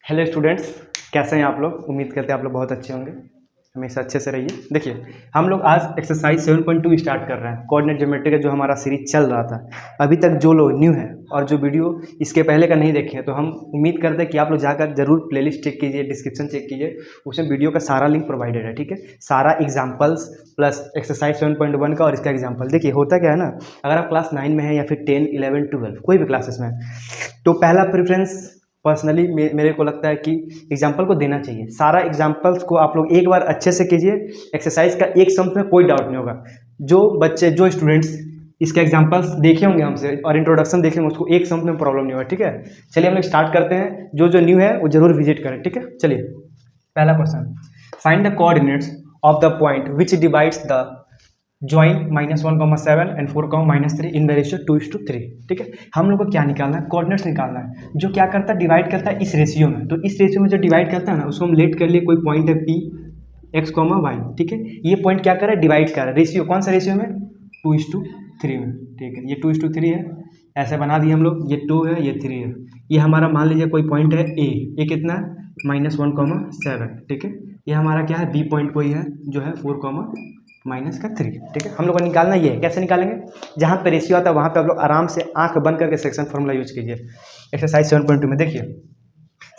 Hello students, कैसे हैं आप लोग। उम्मीद करते हैं आप लोग बहुत अच्छे होंगे, हमेशा अच्छे से रहिए। देखिए, हम लोग आज एक्सरसाइज 7.2 स्टार्ट कर रहे हैं। कोऑर्डिनेट ज्योमेट्री का जो हमारा सीरीज चल रहा था, अभी तक जो लोग न्यू है और जो वीडियो इसके पहले का नहीं देखे हैं, तो हम उम्मीद करते हैं कि आप लोग जाकर जरूर प्लेलिस्ट चेक कीजिए, डिस्क्रिप्शन चेक कीजिए, उसमें वीडियो का सारा लिंक प्रोवाइडेड है। ठीक है, सारा एग्जाम्पल्स प्लस एक्सरसाइज 7.1 का और इसका एग्जाम्पल। देखिए, होता क्या है ना, अगर आप क्लास 9 में हैं या फिर 10, 11, 12 कोई भी क्लासेस में, तो पहला प्रेफरेंस पर्सनली मेरे को लगता है कि एग्जाम्पल को देना चाहिए। सारा एग्जाम्पल्स को आप लोग एक बार अच्छे से कीजिए। एक्सरसाइज का एक सम्स में कोई डाउट नहीं होगा। जो बच्चे, जो स्टूडेंट्स इसके एग्जाम्पल्स देखे होंगे हमसे और इंट्रोडक्शन देखे होंगे, उसको एक सम्स में प्रॉब्लम नहीं होगा। ठीक है, चलिए हम लोग स्टार्ट करते हैं। जो जो न्यू है वो जरूर विजिट करें। ठीक है, चलिए पहला question, find the coordinates of the point which divides the joint -1,7 and 4,-3 in the ratio 2:3। ठीक है, हम लोग को क्या निकालना है, कोऑर्डिनेट्स निकालना है। जो क्या करता है, डिवाइड करता है इस रेशियो में। तो इस रेशियो में जो डिवाइड करता है ना, उसको हम लेट कर लिए। कोई पॉइंट है P x, y। ठीक है, ये पॉइंट क्या कर रहा है, डिवाइड कर रहा है। रेशियो कौन सा रेशियो में, 2:3 में। ठीक है, ये 2:3 है, ऐसे बना दिए हम लोग। ये 2 है, ये 3 है। ये हमारा मान लीजिए कोई पॉइंट है A, ये कितना है, -1,7। ठीक है, ये हमारा क्या है, B पॉइंट कोई है जो है 4,-3। ठीक है, हम लोग को निकालना ये है। कैसे निकालेंगे, जहाँ पे रेशियो आता है वहाँ पे आप लोग आराम से आंख बंद करके सेक्शन फार्मूला यूज कीजिए। एक्सरसाइज 7.2 में देखिए,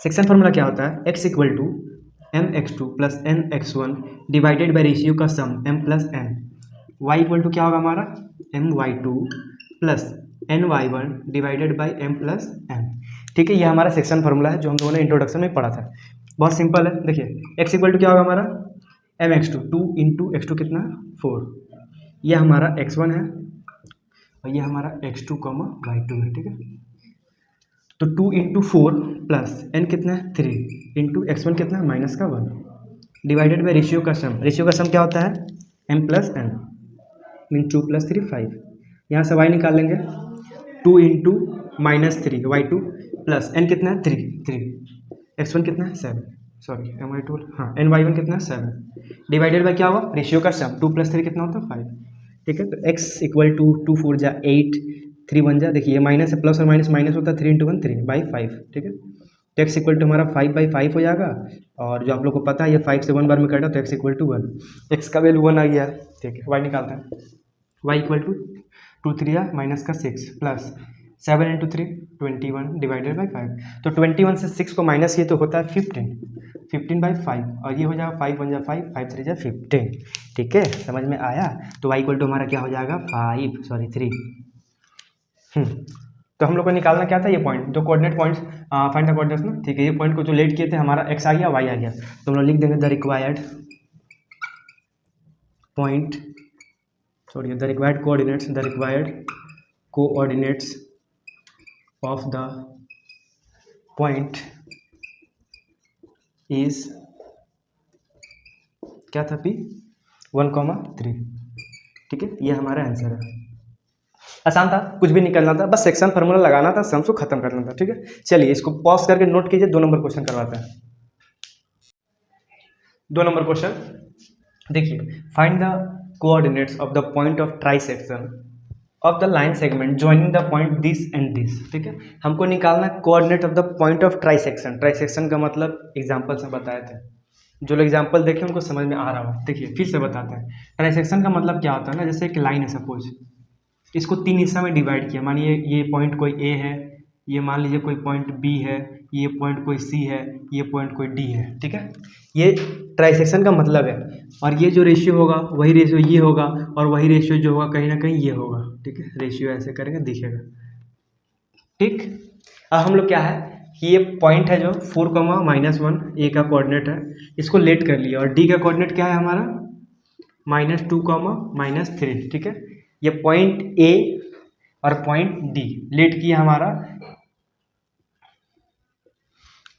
सेक्शन फार्मूला क्या होता है, x equal to mx2 plus nx1 divided by ratio का sum m plus n। y equal to क्या होगा हमारा, my2 plus ny1 divided by m plus n। ठीक है, ये हमारा सेक्शन फार्मूला है जो हम लोगों ने इंट्रोडक्शन में पढ़ा था। बहुत सिंपल है। देखिए, x इक्वल टू क्या होगा हमारा, mx2, 2 इंटू x2 कितना, 4। ये हमारा x1 है और ये हमारा x2, y2 है। ठीक है, तो 2 इंटू 4 प्लस n कितना है, 3 इंटू x1 कितना है, -1 डिवाइडेड बाई रेशियो का सम। रेशियो का सम क्या होता है, m प्लस n, मीन 2 + 3 5। यहाँ से y निकाल लेंगे, 2 इंटू -3 y2 प्लस n कितना है, 3 x1 कितना है, 7, सॉरी my2, हाँ ny1 कितना है, 7 डिवाइडेड बाई क्या होगा, रेशियो का सम। 2 + 3 कितना होता है, 5। ठीक है, तो x इक्वल टू 2 4 जा 8, 3 1 जा, देखिए ये माइनस है, प्लस और माइनस माइनस होता है, 3 इंटू 1 3 बाई 5। ठीक है, तो x इक्वल टू हमारा 5/5 हो जाएगा। और जो आप लोग को पता है, ये 5 से 1 बार में कटा, तो x इक्वल टू 1, x का वैल्यू 1 आ गया। ठीक है, y निकालते हैं। y इक्वल टू 2 3 या माइनस का 6 प्लस 7 इंटू 3 21 डिवाइडेड बाई 5। तो 21 से 6 को माइनस किए तो होता है 15/5, और ये हो जाएगा 5 1 जा 5, 5 3 जा 15। ठीक है, समझ में आया। तो y इक्वल टू हमारा क्या हो जाएगा, 3। तो हम लोग को निकालना क्या था, ये पॉइंट, जो coordinate points, find the coordinates ना। ठीक है, ये पॉइंट को जो लेट किए थे, हमारा x आ गया, y आ गया। तो हम लोग लिख देंगे the required point, sorry the required coordinates, the required coordinates of the point is क्या था, P 1,3। ठीक है, ये हमारा आंसर है। आसान था, कुछ भी निकलना था, बस सेक्शन फार्मूला लगाना था, सम्स को खत्म करना था। ठीक है, चलिए इसको पॉज करके नोट कीजिए। 2 नंबर क्वेश्चन करवाते हैं। 2 नंबर क्वेश्चन देखिए, find the coordinates of the point of trisection of the line segment joining the point this and this. ठीक है, हमको निकालना coordinate of the point of trisection. Trisection का मतलब एग्जाम्पल से बताए थे, जो लोग एग्जाम्पल देखे उनको समझ में आ रहा हो। देखिए फिर से बताते हैं, ट्राइसेक्शन का मतलब क्या होता है ना, जैसे एक लाइन है, सपोज इसको 3 हिस्सा में डिवाइड किया। मानिए ये पॉइंट कोई A है, ये मान लीजिए कोई पॉइंट B है, ये पॉइंट कोई C है, ये पॉइंट कोई D है। ठीक है, ये ट्राइसेक्शन का मतलब है। और ये जो रेशियो होगा वही रेशियो ये होगा, और वही रेशियो जो होगा कहीं ना कहीं ये होगा। ठीक है, रेशियो ऐसे करेंगे दिखेगा। ठीक, अब हम लोग क्या है कि ये पॉइंट है जो 4,-1 A का कोऑर्डिनेट है, इसको लेट कर लिया। और D का कोऑर्डिनेट क्या है हमारा, -2, -3। ठीक है, ये पॉइंट A और पॉइंट D लेट किया हमारा।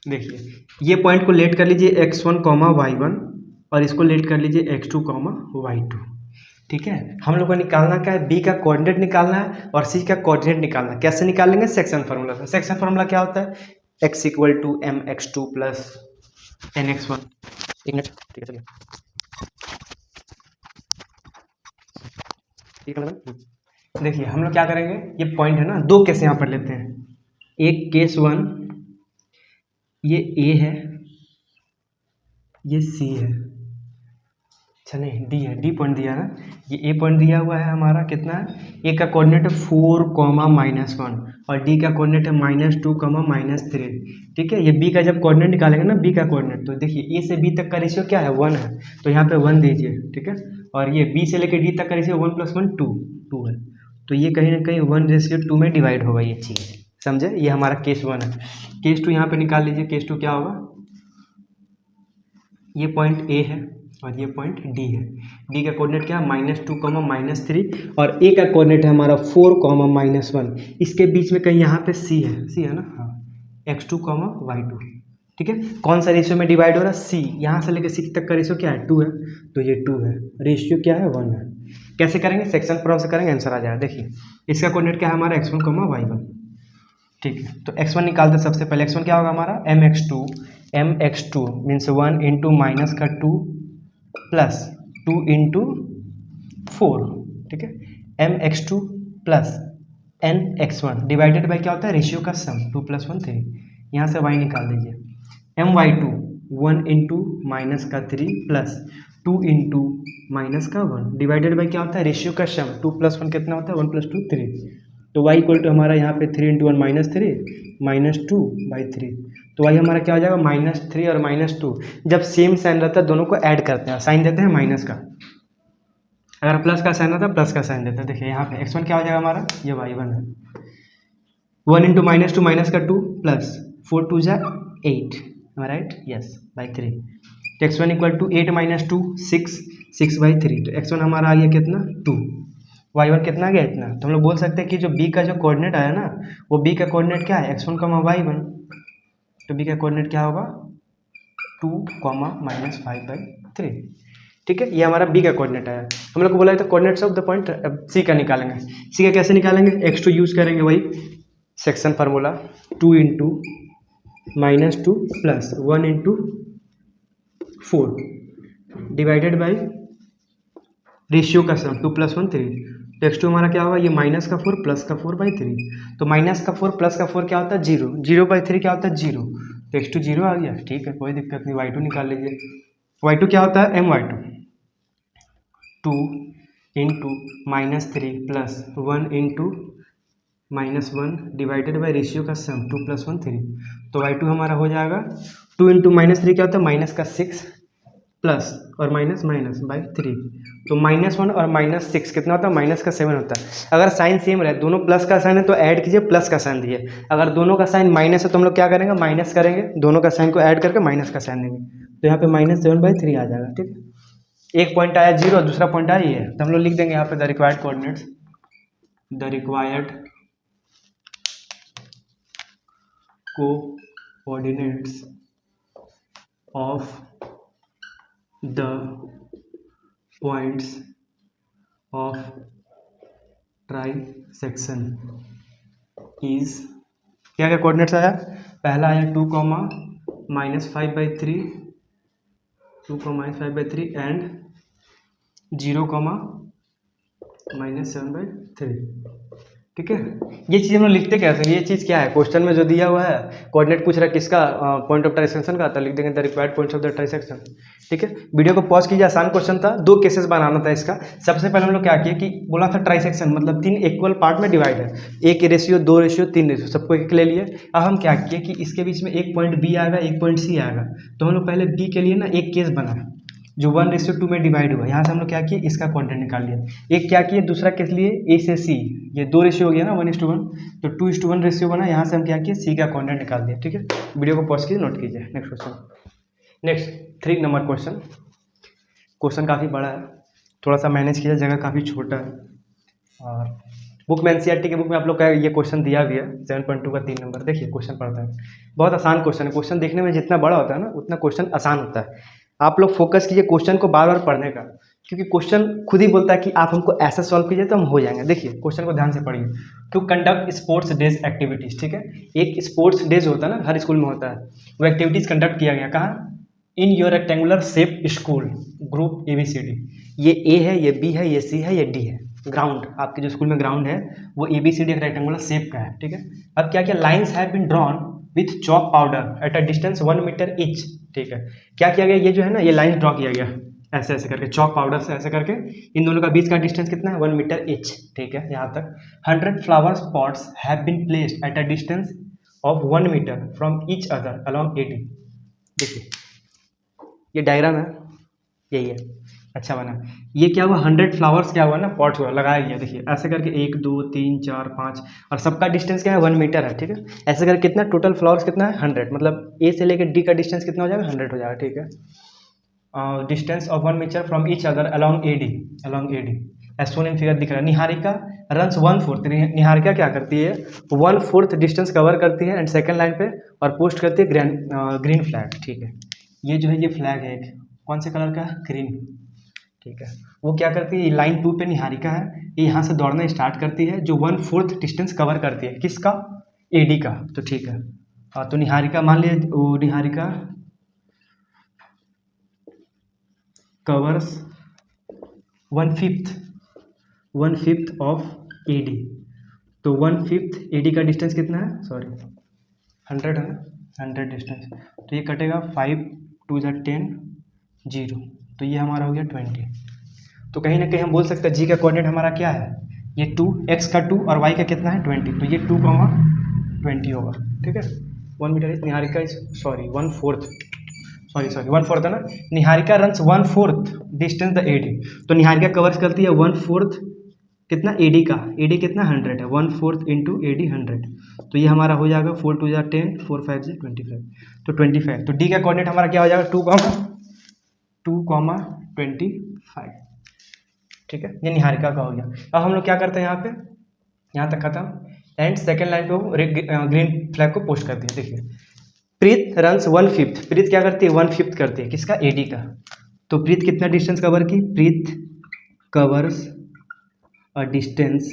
देखिए, ये पॉइंट को लेट कर लीजिए x1, y1, और इसको लेट कर लीजिए x2, y2। ठीक है, हम लोग को निकालना क्या है, B का कोऑर्डिनेट निकालना है और C का कोऑर्डिनेट निकालना है। कैसे निकालेंगे, सेक्शन फार्मूला से। सेक्शन फार्मूला क्या होता है, x equal to mx2 plus nx1। एक मिनट, ठीक है चलिए, ठीक है मैडम। देखिए हम लोग क्या करेंगे, ये पॉइंट है ना, 2 केस यहाँ पर लेते हैं। एक केस 1 ये ए है, ये सी है, अच्छा नहीं डी है, डी पॉइंट दिया ना, ये ए पॉइंट दिया हुआ है हमारा, कितना है, ए का कोऑर्डिनेट है 4,-1 और डी का कोऑर्डिनेट है -2,-3। ठीक है, ये बी का जब कोऑर्डिनेट निकालेंगे ना, बी का कोऑर्डिनेट, तो देखिए ए से बी तक का रेशियो क्या है 1 है, तो यहाँ पे 1 दीजिए। ठीक है, और ये बी से लेकर डी तक का रेशियो 1 + 1 2 है, तो ये कहीं ना कहीं 1:2 में डिवाइड होगा ये चीज़, समझे, ये हमारा केस 1 है। केस 2 यहाँ पे निकाल लीजिए, केस 2 क्या होगा, ये पॉइंट ए है और ये पॉइंट डी है, डी का कोऑर्डिनेट क्या है -2,-3 और ए का कोऑर्डिनेट है हमारा 4,-1, इसके बीच में कहीं यहाँ पे सी है ना, हाँ, x2, y2। ठीक है, कौन सा रेशियो में डिवाइड हो रहा है, सी, यहाँ से लेकर सी तक का रेशियो क्या है 2 है, तो ये 2 है, रेशियो क्या है 1 है। कैसे करेंगे, सेक्शन प्रॉब्लम से करेंगे, आंसर आ जाएगा। देखिए इसका कोऑर्डिनेट क्या है हमारा x1, y1। ठीक है, तो x1 निकालते सबसे पहले, x1 क्या होगा हमारा mx2 मीन्स 1 इंटू माइनस का 2 प्लस 2 इंटू 4। ठीक है, mx2 plus nx1 divided by क्या होता है, रेशियो का सम, 2 + 1 3, यहाँ से y निकाल दीजिए। my2 1 इंटू माइनस का 3 प्लस 2 इंटू माइनस का 1 डिवाइडेड बाई क्या होता है, रेशियो का सम, 2 + 1 कितना होता है, 1 + 2 3, तो y इक्वल टू हमारा यहाँ पे 3 × 1 -3 -2/3, तो y हमारा क्या हो जाएगा -3 और -2। जब सेम साइन रहता है दोनों को ऐड करते हैं, साइन देते हैं माइनस का, अगर प्लस का साइन रहता है प्लस का साइन देते हैं। देखिए यहाँ पे x1 क्या हो जाएगा हमारा, ये y1 है, 1 × -2 माइनस का 2 प्लस 4 × 2 = 8, राइट, यस, बाई 3, तो x1 इक्वल टू 8 - 2 6/3, तो x1 हमारा आ गया कितना 2, y1 कितना आ गया इतना। तो हम लोग बोल सकते हैं कि जो b का जो कोऑर्डिनेट आया ना, वो b का कोऑर्डिनेट क्या है, x1, y1, तो b का कोऑर्डिनेट क्या होगा 2, -5/3। ठीक है, ये हमारा b का कोऑर्डिनेट आया। हम लोग को बोला था कोऑर्डिनेट्स ऑफ द पॉइंट, अब c का निकालेंगे। c का कैसे निकालेंगे, x2 यूज़ करेंगे, वही section formula, 2 × -2 plus 1 × 4 divided by ratio का सम, 2 + 1 3, तो x2 हमारा क्या होगा, ये -4 + 4/3, तो -4 + 4 क्या होता है 0, 0/3 क्या होता है 0, तो x2 0 आ गया। ठीक है, कोई दिक्कत नहीं, y2 निकाल लीजिए। y2 क्या होता है my2 2 × -3 plus 1 × -1 divided by ratio का सम, 2 + 1 3, तो y2 हमारा हो जाएगा 2 × -3 क्या होता है -6 प्लस और -/3, तो -1 और -6 कितना होता है, -7 होता है। अगर साइन सेम रहे, दोनों प्लस का साइन है तो ऐड कीजिए, प्लस का साइन दिए, अगर दोनों का साइन माइनस है तो हम लोग क्या करेंगे, माइनस करेंगे, दोनों का साइन को ऐड करके माइनस का साइन देंगे, तो यहाँ पे -7/3 आ जाएगा। ठीक है, एक पॉइंट आया 0, दूसरा पॉइंट आया ये है, तो हम लोग लिख देंगे यहाँ पे the required coordinates, the required coordinates of the points of trisection is, क्या क्या कोऑर्डिनेट्स आया, पहला आया 2, -5/3 एंड 0, -7/3। ठीक है, ये चीज़ हम लोग लिखते कैसे, ये चीज़ क्या है, क्वेश्चन में जो दिया हुआ है कोऑर्डिनेट पूछ रहा है किसका, पॉइंट ऑफ ट्राइसेक्शन का, तो लिख देंगे the required points of the trisection. ठीक है, वीडियो को पॉज कीजिए, आसान क्वेश्चन था, 2 केसेस बनाना था इसका। सबसे पहले हम लोग क्या किए कि बोला था ट्राइसेक्शन मतलब 3 इक्वल पार्ट में डिवाइड है, 1 रेशियो 2 रेशियो 3 रेशियो, सबको एक ले लिए। अब हम क्या किए कि इसके बीच में एक पॉइंट बी आएगा, एक पॉइंट सी आएगा, तो हम लोग पहले बी के लिए ना एक केस बना जो 1:2 में डिवाइड हुआ, यहाँ से हम लोग क्या किए इसका कोऑर्डिनेट निकाल लिया। एक क्या किए, दूसरा किस लिए ए से सी, ये 2 रेशियो हो गया ना 1:1, तो 2:1 रेशियो बना, यहाँ से हम क्या किए सी का कोऑर्डिनेट निकाल दिया। ठीक है, वीडियो को पॉज कीजिए, नोट कीजिए। Next question, next 3 number question. Question काफ़ी बड़ा है, थोड़ा सा मैनेज किया, जगह काफ़ी छोटा है, और बुक में एनसीईआरटी के बुक में आप लोग का ये क्वेश्चन दिया भी है 7.2 का 3 नंबर। देखिए क्वेश्चन पढ़ता है, बहुत आसान क्वेश्चन है। क्वेश्चन देखने में जितना बड़ा होता है ना उतना क्वेश्चन आसान होता है। आप लोग फोकस कीजिए क्वेश्चन को बार बार पढ़ने का, क्योंकि क्वेश्चन खुद ही बोलता है कि आप हमको ऐसा सॉल्व कीजिए तो हम हो जाएंगे। देखिए क्वेश्चन को ध्यान से पढ़िए। To conduct sports days activities, ठीक है, एक स्पोर्ट्स डेज होता है ना, हर स्कूल में होता है, वो एक्टिविटीज़ कंडक्ट किया गया कहाँ, in your rectangular shape school group ABCD। ये ए है, ये बी है, ये सी है, ये डी है। ग्राउंड, आपके जो स्कूल में ग्राउंड है वो ABCD एक रेक्टेंगुलर शेप का है। ठीक है, अब क्या क्या lines have been drawn with chalk powder at a distance 1 metre each. ठीक है, क्या किया गया, ये जो है ना ये लाइन ड्रॉ किया गया ऐसे ऐसे करके, चॉक पाउडर से ऐसे करके, इन दोनों का बीच का डिस्टेंस कितना है 1 मीटर ईच। ठीक है, यहाँ तक 100 flowers pots have been placed at a distance of 1 metre from each other along AD. देखिए ये डायग्राम है, यही है, अच्छा बना। ये क्या हुआ, 100 फ्लावर्स क्या हुआ ना, पॉट्स हुआ, लगाया गया। देखिए ऐसे करके 1 2 3 4 5 और सबका डिस्टेंस क्या है 1 मीटर है। ठीक है, ऐसे करके कितना टोटल फ्लावर्स कितना है 100, मतलब ए से लेकर डी का डिस्टेंस कितना हो जाएगा 100 हो जाएगा। ठीक है, distance of 1 metre from each other along AD as shown in figure दिख रहा है। निहारिका रन्स 1/4, निहारिका क्या करती है 1/4 डिस्टेंस कवर करती है एंड सेकंड लाइन पे और पोस्ट करती है ग्रीन फ्लैग। ठीक है, ये जो है ये फ्लैग है एक, कौन से कलर का है, ग्रीन। ठीक है, वो क्या करती है, लाइन 2 पे निहारिका है, ये यहाँ से दौड़ना स्टार्ट करती है, जो 1/4 डिस्टेंस कवर करती है, किसका, एडी का। तो ठीक है, तो निहारिका मान लीजिए निहारिका कवर्स 1/5 ऑफ एडी। तो 1/5 एडी का डिस्टेंस कितना है, सॉरी 100 है ना, 100 डिस्टेंस, तो ये कटेगा 5 2 10 0, तो ये हमारा हो गया 20। तो कहीं ना कहीं हम बोल सकते हैं जी का कोऑर्डिनेट हमारा क्या है, ये 2, एक्स का 2 और वाई का कितना है 20, तो ये 2,20 होगा। ठीक है, 1 metre is Niharika is sorry 1/4 1/4 है ना, Niharika runs 1/4 distance the AD. तो निहारिका कवर्स करती है 1/4 कितना, एडी का, एडी कितना 100 है, 1/4 इंटू एडी 100, तो ये हमारा हो जाएगा 4 2 10 4 5 25, तो 25। तो डी का कोऑर्डिनेट हमारा क्या हो जाएगा 2,25। ठीक है, ये निहारिका का हो गया। अब हम लोग क्या करते हैं यहाँ पे, यहाँ तक खत्म, एंड सेकेंड लाइन पे वो ग्रीन फ्लैग को पोस्ट करते हैं। देखिए प्रीत रन्स 1/5, प्रीत क्या करती है 1/5 करती है, किसका, एडी का। तो प्रीत कितना डिस्टेंस कवर की, प्रीत कवर्स अ डिस्टेंस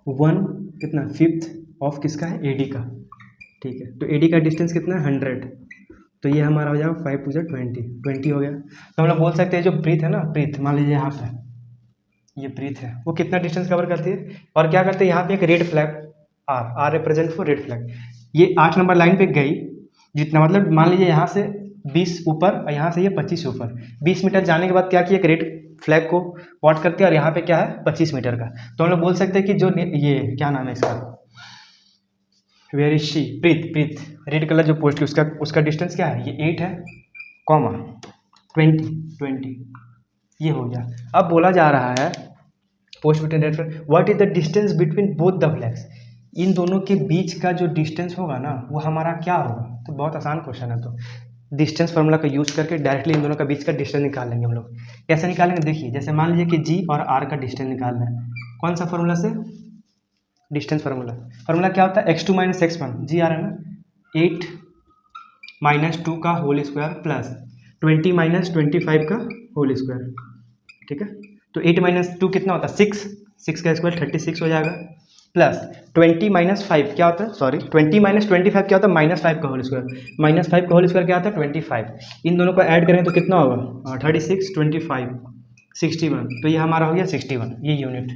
1 कितना 5th ऑफ किसका है, एडी का। ठीक है, तो एडी का डिस्टेंस कितना है 100, तो ये हमारा हो जाएगा 5 2 20 हो गया। तो हम लोग बोल सकते हैं जो प्रीत है ना, प्रीत मान लीजिए यहाँ पे ये प्रीत है, वो कितना डिस्टेंस कवर करती है और क्या करते हैं, यहाँ पे एक red flag are represent for red flag, ये 8 नंबर लाइन पे गई जितना, मतलब मान लीजिए यहाँ से 20 ऊपर और यहाँ से ये 25 ऊपर, 20 मीटर जाने के बाद क्या किया, एक रेड फ्लैग को वॉट करते हैं और यहाँ पे क्या है 25 मीटर का। तो हम लोग बोल सकते हैं कि जो ये क्या नाम है इसका, where is she, Preet red colour जो पोस्ट की उसका डिस्टेंस क्या है, ये 8 है कॉमा 20 ये हो गया। अब बोला जा रहा है post between red flag, what is the distance between both the flags, इन दोनों के बीच का जो डिस्टेंस होगा ना वो हमारा क्या होगा। तो बहुत आसान क्वेश्चन है, तो डिस्टेंस फार्मूला का यूज़ करके डायरेक्टली इन दोनों का बीच का डिस्टेंस निकाल लेंगे हम लोग। कैसे निकालेंगे, देखिए जैसे मान लीजिए कि जी और आर का डिस्टेंस निकालना है, कौन सा फार्मूला से, डिस्टेंस फार्मूला क्या होता है, x2 - x1, जी आ रहा है ना, 8 - 2 का होल स्क्वायर प्लस 20 - 25 का होल स्क्वायर। ठीक है, तो 8 - 2 कितना होता है 6 का स्क्वायर 36 हो जाएगा, प्लस 20 - 5 क्या होता है, सॉरी 20 - 25 क्या होता है -5 का होल स्क्वायर, -5 का होल स्क्वायर क्या होता है 25, इन दोनों को ऐड करें तो कितना होगा 36 25 61, तो ये हमारा हो गया 61 ये यूनिट।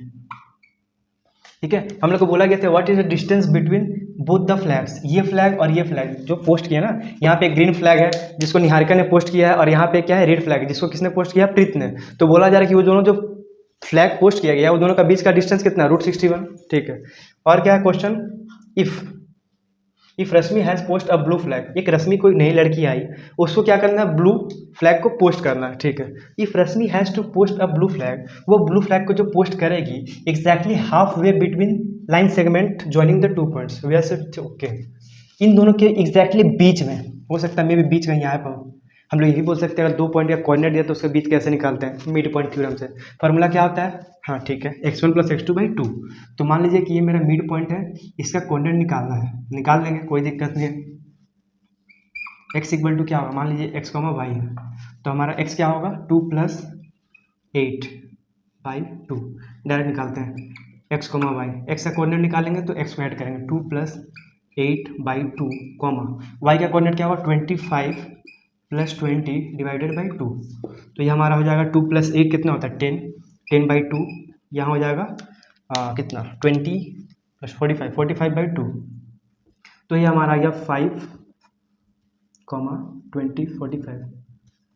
ठीक है, हम लोग को बोला गया था what is the distance between both the flags, ये फ्लैग और ये फ्लैग जो पोस्ट किया ना, यहाँ पे ग्रीन फ्लैग है जिसको निहारिका ने पोस्ट किया है और यहाँ पे क्या है रेड फ्लैग है जिसको किसने पोस्ट किया, प्रीत ने। तो बोला जा रहा है कि वो दोनों जो फ्लैग पोस्ट किया गया है वो दोनों का बीच का डिस्टेंस कितना √61। ठीक है, और क्या है question, if Rashmi has post a blue flag, एक रश्मि कोई नई लड़की आई उसको क्या करना है, ब्लू फ्लैग को पोस्ट करना है। ठीक है, if Rashmi has to post a blue flag, वो ब्लू फ्लैग को जो पोस्ट करेगी exactly half way between line segment joining the 2 points, वैसे ओके इन दोनों के एग्जैक्टली बीच में, हो सकता है मे भी बीच कहीं यहाँ पर, हम लोग यही बोल सकते हैं अगर 2 पॉइंट का कोऑर्डिनेट दिया तो उसके बीच कैसे निकालते हैं, मिड पॉइंट थ्योरम से। फार्मूला क्या होता है, हाँ ठीक है, x1 + x2/2। तो मान लीजिए कि ये मेरा मिड पॉइंट है, इसका कोऑर्डिनेट निकालना है, निकाल लेंगे कोई दिक्कत नहीं है। x = क्या होगा, मान लीजिए x, y है, तो हमारा x क्या होगा 2 + 8/2, डायरेक्ट निकालते हैं x, y, x का कोऑर्डिनेट निकालेंगे तो x को ऐड करेंगे 2 + 8/2, y का कोऑर्डिनेट क्या होगा 25 + 20/2, तो ये हमारा हो जाएगा 2 + 8 कितना होता है 10/2, यहाँ हो जाएगा कितना 20 + 45 45/2, तो ये हमारा आ गया 5, 20,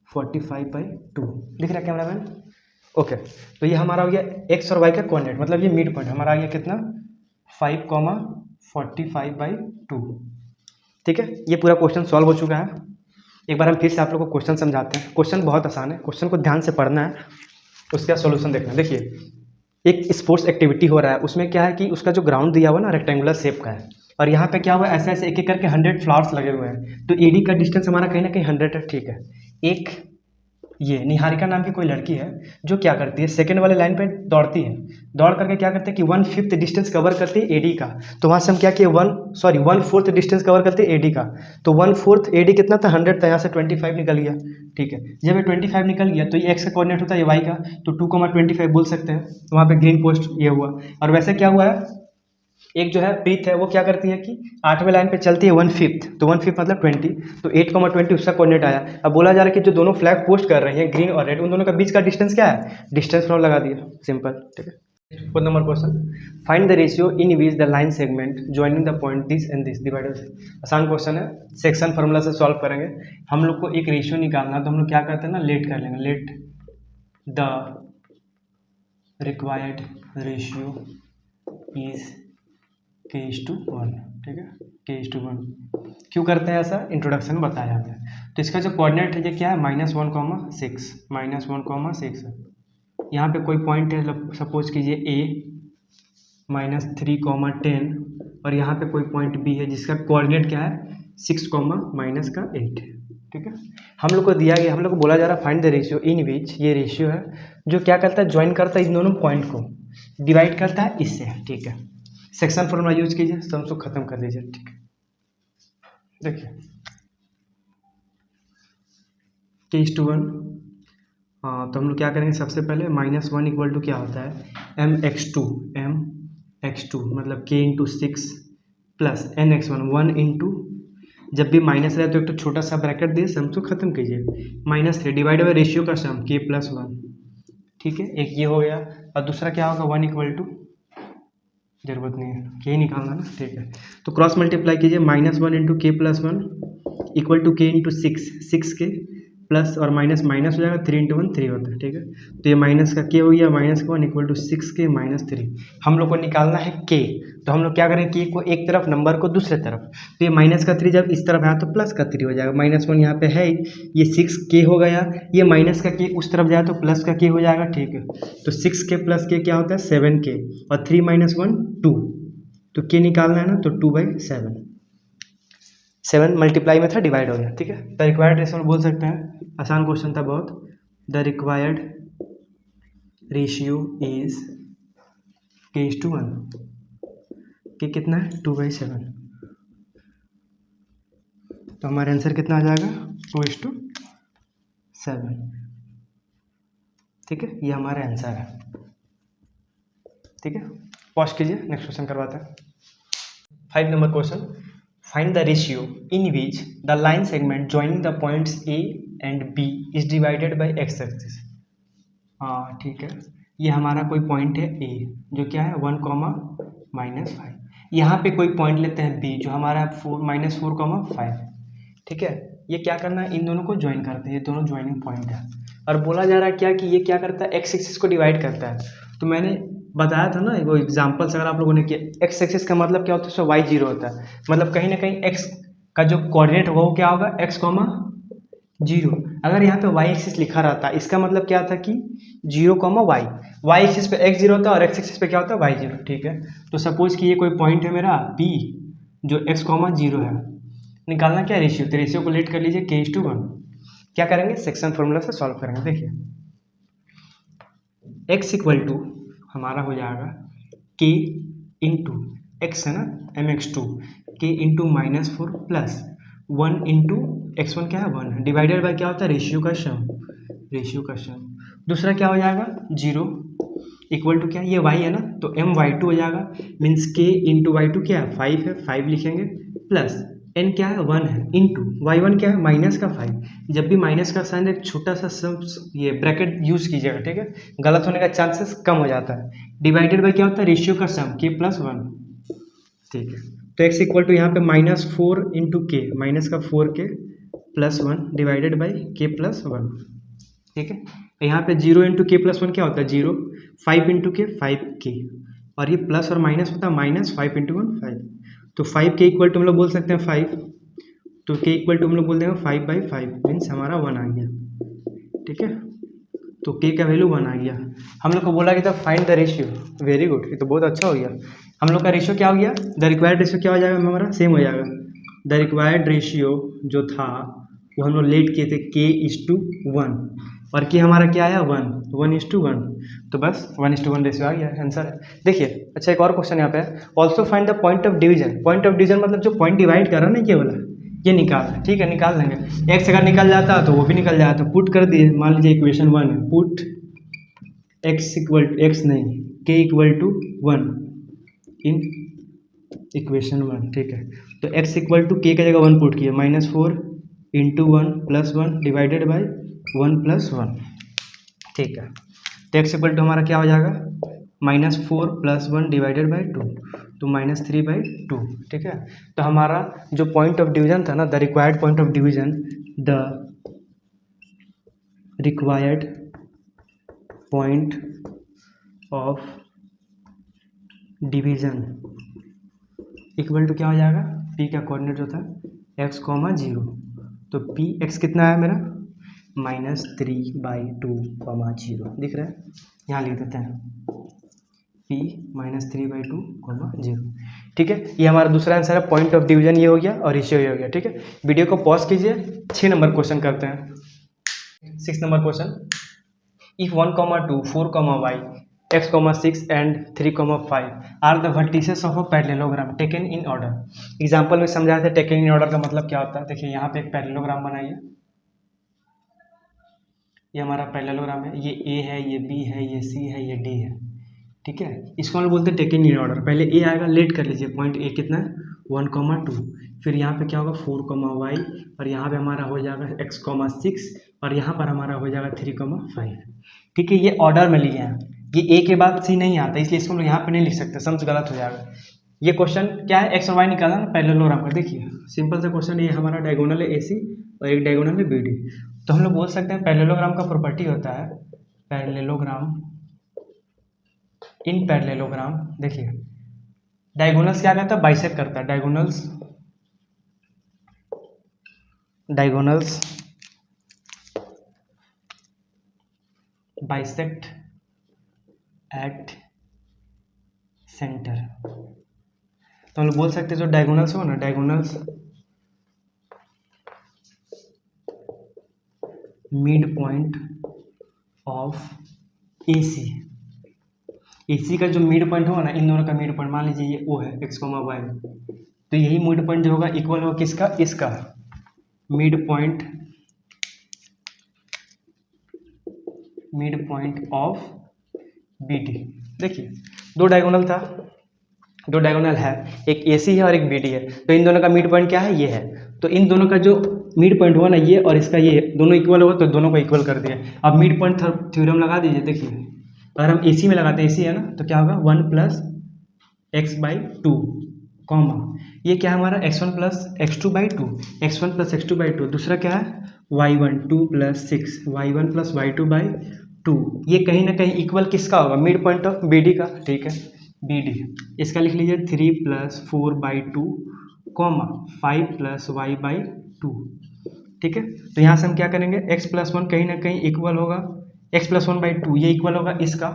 45/2 दिख रहा है कैमरा मैन? ओके, तो ये हमारा हो गया एक्स और वाई का कोऑर्डिनेट, मतलब ये मिड पॉइंट हमारा आ गया कितना 5, 45/2। ठीक है, ये पूरा क्वेश्चन सॉल्व हो चुका है। एक बार हम फिर से आप लोग को क्वेश्चन समझाते हैं। क्वेश्चन बहुत आसान है, क्वेश्चन को ध्यान से पढ़ना है, उसका सॉल्यूशन देखना है। देखिए, एक स्पोर्ट्स एक्टिविटी हो रहा है, उसमें क्या है कि उसका जो ग्राउंड दिया हुआ ना रेक्टेंगुलर शेप का है, और यहाँ पे क्या हुआ है ऐसे ऐसे एक एक करके 100 फ्लावर्स लगे हुए हैं, तो एडी का डिस्टेंस हमारा कहीं ना कहीं 100 है। ठीक है, एक ये निहारिका नाम की कोई लड़की है जो क्या करती है, सेकंड वाले लाइन पे दौड़ती है, दौड़ करके क्या करते हैं कि 1/5 डिस्टेंस कवर करती है एडी का। तो वहाँ से हम क्या किए 1/4 डिस्टेंस कवर करते हैं एडी का। तो 1/4 एडी कितना था 100 था, यहाँ से 25 निकल गया। ठीक है, जब ये 25 निकल गया तो ये एक्स का कोऑर्डिनेट होता है, ये वाई का, तो 2,25 बोल सकते हैं। तो वहाँ पे ग्रीन पोस्ट ये हुआ। और वैसे क्या हुआ है, एक जो है प्रीत है वो क्या करती है कि 8वें लाइन पे चलती है 1/5, तो 1/5 मतलब 20, तो 8,20 उसका कोऑर्डिनेट आया। अब बोला जा रहा है कि जो दोनों फ्लैग पोस्ट कर रही हैं ग्रीन और रेड, उन दोनों का बीच का डिस्टेंस क्या है, डिस्टेंस फ्रॉम लगा दिया, सिंपल। ठीक है, 4 number question, find the ratio in which the line segment joining the point this and this divided. आसान क्वेश्चन है, सेक्शन फार्मूला से सॉल्व करेंगे। हम लोग को एक रेशियो निकालना, तो हम लोग क्या करते हैं ना, लेट कर लेंगे, let the required ratio is K/1। ठीक है, K/1 क्यों करते हैं ऐसा, इंट्रोडक्शन में बताया है। तो इसका जो कोऑर्डिनेट है ये क्या है, -1,6 -1,6 है। यहाँ पे कोई पॉइंट है, सपोज कीजिए A -3,10, और यहाँ पे कोई पॉइंट B है जिसका कोऑर्डिनेट क्या है 6, -8। ठीक है, हम लोग को दिया गया, हम लोग को बोला जा रहा है फाइंड द रेशियो इन विच, ये रेशियो है जो क्या करता है, ज्वाइन करता है इन दोनों पॉइंट को, डिवाइड करता है इससे। ठीक है, सेक्शन फॉर्मूला यूज कीजिए, सब उसको खत्म कर दीजिए। ठीक है, देखिए K/1, हाँ, तो हम लोग क्या करेंगे, सबसे पहले -1 इक्वल टू क्या होता है mx2 मतलब K/6 प्लस nx1 1 इंटू, जब भी माइनस रहे तो एक तो छोटा सा ब्रैकेट दिए, सम को खत्म कीजिए, -3 डिवाइड बाई रेशियो का सम K+1। ठीक है, एक ये हो गया, और दूसरा क्या होगा 1 इक्वल टू, जरूरत नहीं है के निकालना ना। ठीक है, तो क्रॉस मल्टीप्लाई कीजिए, -1 into K+1 equal to K/6 के प्लस और माइनस माइनस हो जाएगा, 3 × 1 3 होता है। ठीक है, तो ये माइनस का K हो गया, -1 इक्वल टू 6K - 3। हम लोग को निकालना है K, तो हम लोग क्या करें, K को एक तरफ, नंबर को दूसरे तरफ, तो ये -3 जब इस तरफ आया तो +3 हो जाएगा, -1 यहाँ पे है, ये 6K हो गया, ये माइनस का K उस तरफ जाए तो प्लस का K हो जाएगा। ठीक है, तो 6K + K क्या होता है 7K, और 3 - 1 2, तो K निकालना है ना, तो 2/7, 7 मल्टीप्लाई में था, डिवाइड हो गया। ठीक है, द रिक्वायर्ड रेशियो बोल सकते हैं, आसान क्वेश्चन था बहुत। The required ratio is K/1, कि कितना है 2/7, तो हमारा आंसर कितना आ जाएगा 2/7। ठीक है, ये हमारा आंसर है। ठीक है, पॉज कीजिए, नेक्स्ट क्वेश्चन करवाते हैं। 5 number question, find the ratio in which the line segment joining the points A and B is divided by x axis. हाँ ठीक है, ये हमारा कोई पॉइंट है A जो क्या है 1, -5, यहाँ पे कोई पॉइंट लेते हैं B जो हमारा 4, -4, 5। ठीक है, ये क्या करना है, इन दोनों को ज्वाइन करते हैं, ये दोनों ज्वाइनिंग पॉइंट है। और बोला जा रहा है क्या कि ये क्या करता है, x एक्सिस को डिवाइड करता है। तो मैंने बताया था ना वो एग्जाम्पल्स, अगर आप लोगों ने किया, x एक्सिस का मतलब क्या होता है, उसमें y 0 होता है, मतलब कहीं ना कहीं x का जो कोऑर्डिनेट होगा वो क्या होगा x, 0। अगर यहाँ पे y एक्सिस लिखा रहता, इसका मतलब क्या था कि 0, y एक्सिस पे x 0 होता है और x एक्सिस पे क्या होता है y 0। ठीक है, तो सपोज कि ये कोई पॉइंट है मेरा P जो x, 0 है, निकालना क्या रेशियो, तो रेशियो को लेट कर लीजिए K/1। क्या करेंगे, सेक्शन फॉर्मूला से सॉल्व करेंगे। देखिए x इक्वल टू हमारा हो जाएगा K इंटू एक्स है ना mx2, K into -4 plus 1 into x1 क्या है 1 है, डिवाइडेड बाय क्या होता है रेशियो का सम, दूसरा क्या हो जाएगा 0 इक्वल टू क्या, ये y है ना, तो my2 हो जाएगा, मीन्स K इंटू y2 क्या है 5 है, 5 लिखेंगे, प्लस n क्या है 1 है, इंटू y1 क्या है -5। जब भी माइनस का साइन एक छोटा सा सम ये ब्रैकेट यूज कीजिएगा, ठीक है, गलत होने का चांसेस कम हो जाता है। डिवाइडेड बाय क्या होता है रेशियो का सम K+1। ठीक है, तो x इक्वल टू यहाँ पे -4 इंटू के, माइनस का 4k plus 1 divided by k plus 1, ठीक है। यहाँ पे 0 इंटू के प्लस 1 क्या होता है 0, 5 इंटू के 5k, और ये प्लस और माइनस होता है -5 इंटू 1 5, तो 5 के इक्वल टू हम लोग बोल सकते हैं 5, तो k इक्वल टू हम लोग बोल देंगे 5/5 मीन्स हमारा 1 आ गया, ठीक है। तो k का वैल्यू 1 आ गया। हम लोग को बोला गया था find the ratio, very good, ये तो बहुत अच्छा हो गया। हम लोग का रेशियो क्या हो गया, द रिक्वायर्ड रेशियो क्या हो जाएगा हमारा, सेम हो जाएगा। द रिक्वायर्ड रेशियो जो था वो हम लोग लेट किए थे k:1, और k हमारा क्या आया 1, 1:1, तो बस 1:1 रेशियो आ गया, आंसर है। देखिए अच्छा एक और क्वेश्चन यहाँ पे है, also find the point of division. Point of division मतलब जो पॉइंट डिवाइड कर रहा है ना, ये वाला, ये निकाल, ठीक है, निकाल लेंगे। x अगर निकल जाता तो वो भी निकल जाता, तो पुट कर दिए, मान लीजिए इक्वेशन 1 है, पुट x नहीं, k equal to 1 in equation 1, ठीक है। तो x इक्वल टू k का जगह 1 पुट किया, -4 into 1 plus 1 divided by 1 plus 1, ठीक है। तो x इक्वल टू हमारा क्या हो जाएगा, -4 प्लस 1 डिवाइडेड बाई 2, तो -3/2, ठीक है। तो हमारा जो पॉइंट ऑफ डिवीजन था ना, the required point of division, the required point of division equal to क्या हो जाएगा, p का कोऑर्डिनेट जो था x, 0, तो p x कितना है मेरा -3/2, 0 दिख रहा है, यहाँ लिख देते हैं p -3/2, 0, ठीक है। ये हमारा दूसरा आंसर है, पॉइंट ऑफ डिवीजन ये हो गया और रेशियो ये हो गया, ठीक है। वीडियो को पॉज कीजिए, 6 नंबर क्वेश्चन करते हैं। 6 number question, if 1, 2, 4, y, x, 6 and 3, 5 are the vertices of a parallelogram taken in order. Example में समझाया था टेकन इन ऑर्डर का मतलब क्या होता है। देखिए यहाँ पे एक पैरेललोग्राम बनाइए, ये हमारा पैरेललोग्राम है, ये a है, ये b है, ये c है, ये d है, ठीक है। इसको हम लोग बोलते हैं टेकन इन ऑर्डर। पहले a आएगा, लेट कर लीजिए, पॉइंट a कितना है 1, 2, फिर यहाँ पे क्या होगा 4, y, और यहाँ पे हमारा हो जाएगा x, 6, और यहाँ पर हमारा हो जाएगा 3, 5, ठीक है। ये ऑर्डर में लिए हैं, ये a के बाद c नहीं आता, इसलिए इसको हम लोग यहाँ पे नहीं लिख सकते, सम्स गलत हो जाएगा। ये क्वेश्चन क्या है, x और y निकालना ना पैरेललोग्राम का। देखिए सिंपल सा क्वेश्चन, ये हमारा डायगोनल है AC और एक डायगोनल है BD। तो हम लोग बोल सकते हैं पैरेललोग्राम का प्रॉपर्टी होता है, पैरेललोग्राम, इन पैरेललोग्राम देखिए डायगोनल्स क्या करता है, बाइसेक्ट करता है, डायगोनल्स बाइसेक्ट एट सेंटर। तो हम लोग बोल सकते हैं जो डायगोनल्स हो ना, diagonals mid point of AC का जो मिड पॉइंट होगा ना, इन दोनों का मिड पॉइंट, मान लीजिए ये O है, x, y, तो यही मिड पॉइंट जो होगा इक्वल होगा किसका, इसका मिड पॉइंट ऑफ BD। देखिए दो डायगोनल है, एक AC है और एक BD है, तो इन दोनों का मिड पॉइंट क्या है, ये है। तो इन दोनों का जो मिड पॉइंट हुआ ना, ये और इसका ये दोनों इक्वल होगा, तो दोनों को इक्वल कर दिया। अब मिड पॉइंट थ्योरम लगा दीजिए। देखिए अगर हम AC में लगाते हैं, AC है ना, तो क्या होगा 1 + x/2, ये क्या है हमारा x1 + x2/2, x1 + x2/2, दूसरा क्या है y1 2 + 6, y1 + y2/2। ये कहीं ना कहीं इक्वल किसका होगा, मिड पॉइंट ऑफ BD का, ठीक है, BD। इसका लिख लीजिए 3 + 4/2, 5 + y/2, ठीक है। तो यहाँ से हम क्या करेंगे, x + 1 कहीं ना कहीं इक्वल होगा, x + 1/2 ये इक्वल होगा इसका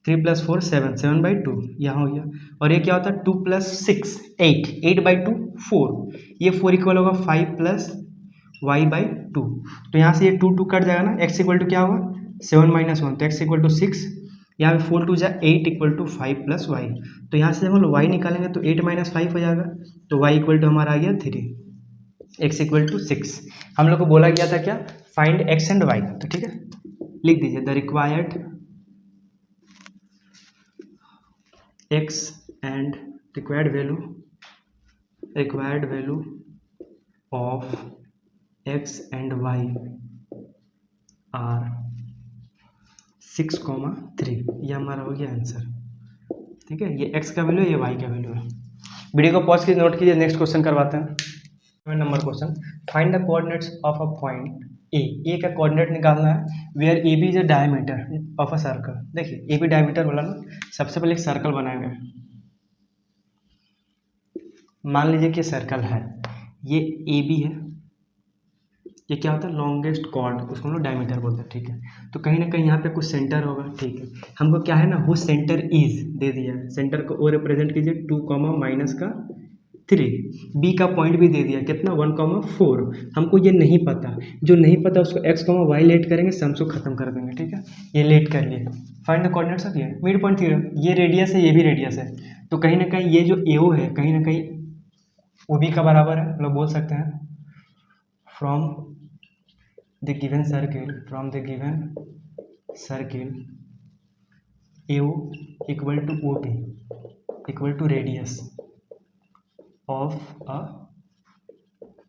3 + 4 7, 7/2 यहाँ हो गया, और ये क्या होता है 2 + 6 8, 8/2 4, ये 4 इक्वल होगा 5 + y/2। तो यहाँ से ये 2 कट जाएगा ना, x इक्वल टू क्या होगा 7 - 1, तो x इक्वल टू 6, यहाँ पे 4 2 8 इक्वल टू 5 + y। तो यहाँ से हम लोग y निकालेंगे तो 8 - 5 हो जाएगा, तो y इक्वल टू हमारा आ गया 3, x इक्वल टू 6। हम लोग को बोला गया था क्या, फाइंड x एंड y, तो ठीक है लिख दीजिए the required x and required value of x and y are 6, 3, ये हमारा हो गया आंसर, ठीक है। ये x का वैल्यू है, ये y का वैल्यू है। वीडियो को पॉज कीजिए, नोट कीजिए, नेक्स्ट क्वेश्चन करवाते हैं। 7 number question, find the coordinates of a point A का कोऑर्डिनेट निकालना है where A B is a diameter of a circle. देखिए ए बी डायमीटर बोला ना, सबसे पहले एक सर्कल बनाएंगे। मान लीजिए कि सर्कल है, ये ए बी है, ये क्या होता है लॉन्गेस्ट कॉर्ड, उसको हम लोग डायमीटर बोलते हैं, ठीक है। तो कहीं ना कहीं यहाँ पे कुछ सेंटर होगा, ठीक है। हमको क्या है ना, वो सेंटर इज दे दिया है, सेंटर को ओ रिप्रेजेंट कीजिए 2 माइनस का 3, बी का पॉइंट भी दे दिया कितना 1,4। हमको ये नहीं पता, जो नहीं पता उसको x, y लेट करेंगे, सम्स को खत्म कर देंगे, ठीक है। ये लेट कर लिए, फाइंड द कोऑर्डिनेट्स ऑफ ये मिड पॉइंट थ्योरम, ये रेडियस है, ये भी रेडियस है, तो कहीं ना कहीं ये जो AO है कहीं ना कहीं वो बी का बराबर है, हम लोग बोल सकते हैं from the given circle AO equal to OB equal to radius of a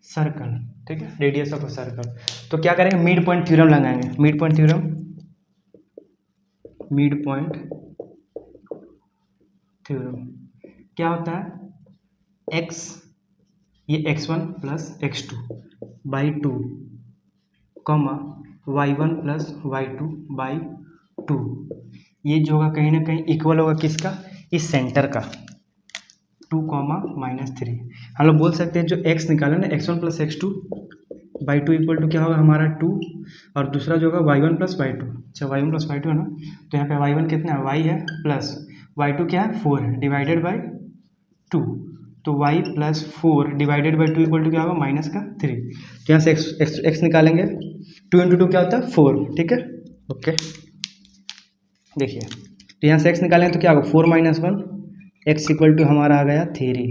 circle, ठीक है, रेडियस ऑफ अ सर्कल। तो क्या करेंगे, मिड पॉइंट थ्योरम लगाएंगे। मिड पॉइंट थ्योरम क्या होता है, x, ये x1 plus x2 by 2 comma y1 plus y2 by 2, ये जो होगा कहीं ना कहीं इक्वल होगा किसका, इस सेंटर का 2,-3। हम लोग बोल सकते हैं जो x निकाला ना x1 plus x2 by 2 equal to क्या होगा हमारा 2, और दूसरा जो होगा y1 प्लस y2। अच्छा y1 प्लस y2 है ना, तो यहाँ पे y1 कितना है, y है, प्लस y2 क्या है 4 है, डिवाइडेड बाई 2, तो y plus 4 divided by 2 equal to क्या होगा माइनस का 3। तो यहाँ से x निकालेंगे, 2 इंटू 2 क्या होता है 4, ठीक है, ओके। देखिए तो यहाँ से x निकालेंगे तो क्या होगा 4 माइनस 1, x इक्वल टू हमारा आ गया 3।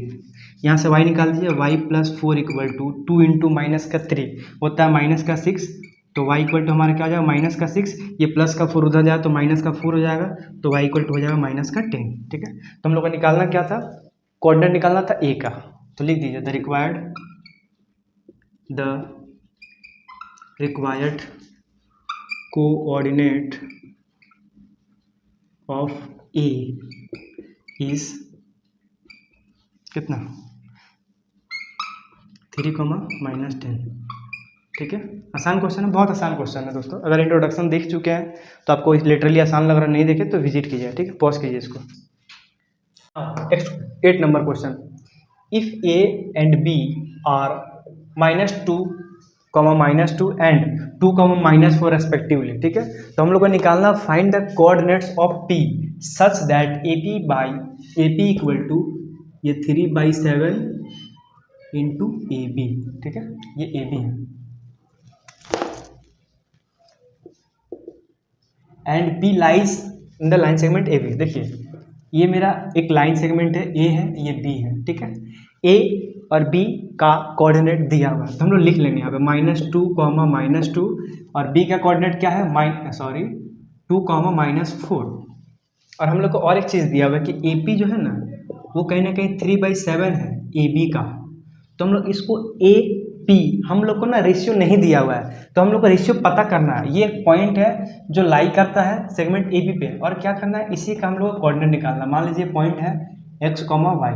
यहाँ से y निकाल दीजिए, y plus 4 equal to 2 into minus का 3 होता है माइनस का 6, तो y इक्वल टू हमारा क्या हो जाएगा माइनस का 6, ये प्लस का 4 उधर जाएगा तो माइनस का 4 हो जाएगा, तो y इक्वल टू हो जाएगा माइनस का 10, ठीक है। तो हम लोग को निकालना क्या था, कोऑर्डिनेट निकालना था a का, तो लिख दीजिए the required coordinate of a is कितना 3,-10, ठीक है। आसान क्वेश्चन है, बहुत आसान क्वेश्चन है दोस्तों। अगर इंट्रोडक्शन देख चुके हैं तो आपको लिटरली आसान लग रहा, नहीं देखे तो विजिट कीजिए, ठीक है, पॉज कीजिए इसको। 8 number question, if a and b are -2, -2 and 2, -4 respectively, ठीक है। तो हम लोग को निकालना find the coordinates of p such that AP equal to ये 3/7 इंटू AB, ठीक है, ये AB है and P lies in the line segment AB। देखिए ये मेरा एक लाइन सेगमेंट है, A है, ये B है, ठीक है। A और B का कोऑर्डिनेट दिया हुआ है, तो हम लोग लिख लेंगे यहाँ पे -2, और B का कोऑर्डिनेट क्या है 2, और हम लोग को और एक चीज़ दिया हुआ है कि AP जो है ना वो कहीं ना कहीं 3/7 है AB का, तो हम लोग इसको AP, हम लोग को ना रेशियो नहीं दिया हुआ है, तो हम लोग को रेशियो पता करना है। ये एक पॉइंट है जो लाई करता है सेगमेंट AB पे, और क्या करना है, इसी का हम लोग को कोऑर्डिनेट निकालना। मान लीजिए पॉइंट है x, y,